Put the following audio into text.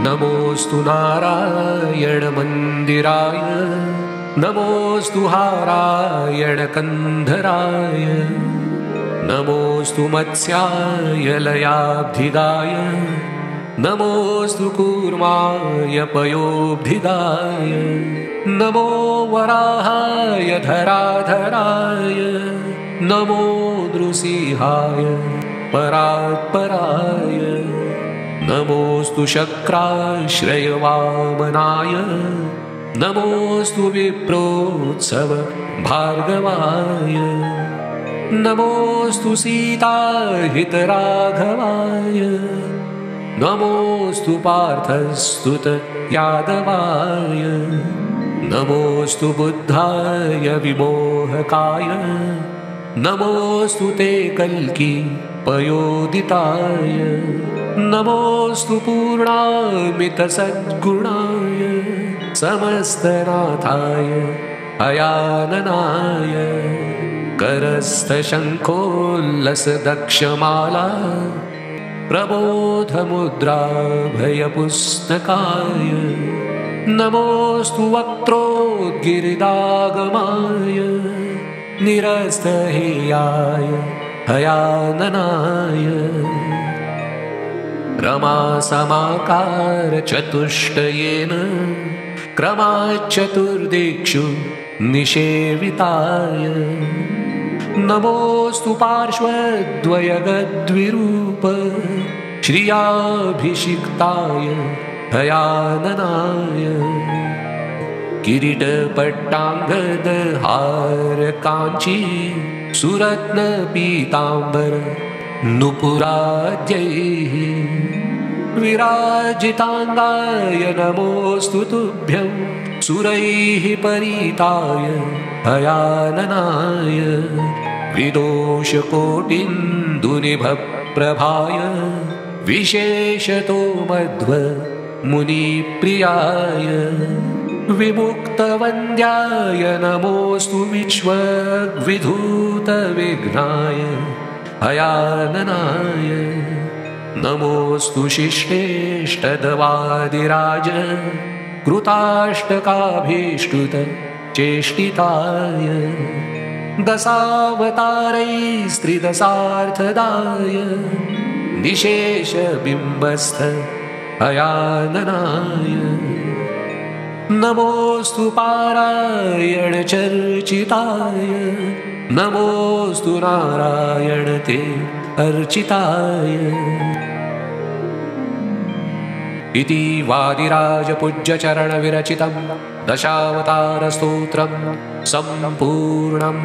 नमोऽस्तु नारायणमन्दिराय नमोऽस्तु हारायणकन्धराय नमोऽस्तु मत्स्याय लयाब्धिदाय नमोऽस्तु कूर्माय पयोब्धिदाय नमो वराहाय धराधराय नमो नृसिंहाय परात्पराय नमोऽस्तु शक्राश्रयवामनाय नमोऽस्तु विप्रोत्सव भार्गवाय नमोऽस्तु सीताहितराघवाय नमोऽस्तु पार्थस्तुत यादवाय नमोऽस्तु बुद्धाय विमोहकाय नमोऽस्तु ते कल्की पयोदिताय नमोऽस्तु पूर्णामितसद्गुणाय समस्तनाथाय अयाननाय करस्थशङ्खोल्लसदक्षमाला प्रबोधमुद्राभयपुस्तकाय नमोऽस्तु वक्त्रोद्गिरिदागमाय निरस्तहेयाय हयाननाय रमासमाकारचतुष्टयेन क्रमाच्चतुर्दिक्षु निषेविताय नमोऽस्तु पार्श्वद्वयगद्विरूप श्रियाभिषिक्ताय हयाननाय किरीटपट्टाङ्गदहारकाञ्ची सुरत्नपीताम्बर नुपुराद्यैः विराजिताङ्गाय नमोऽस्तु तुभ्यं सुरैः परीताय हयाननाय विदोषकोटिन्दुनिभप्रभाय विशेषतो मध्व मुनिप्रियाय विमुक्तवन्द्याय नमोऽस्तु विश्वविधूतविघ्नाय हयाननाय नमोऽस्तु शिष्टेष्टदवादिराज कृताष्टकाभीष्टुत चेष्टिताय दशावतारैस्त्रिदशार्थदाय निशेषबिम्बस्थ हयाननाय नमोऽस्तु पारायणचर्चिताय नमोऽस्तु नारायण ते अर्चिताय इति वादिराजपूज्यचरणविरचितं दशावतारस्तोत्रं सम्पूर्णम्।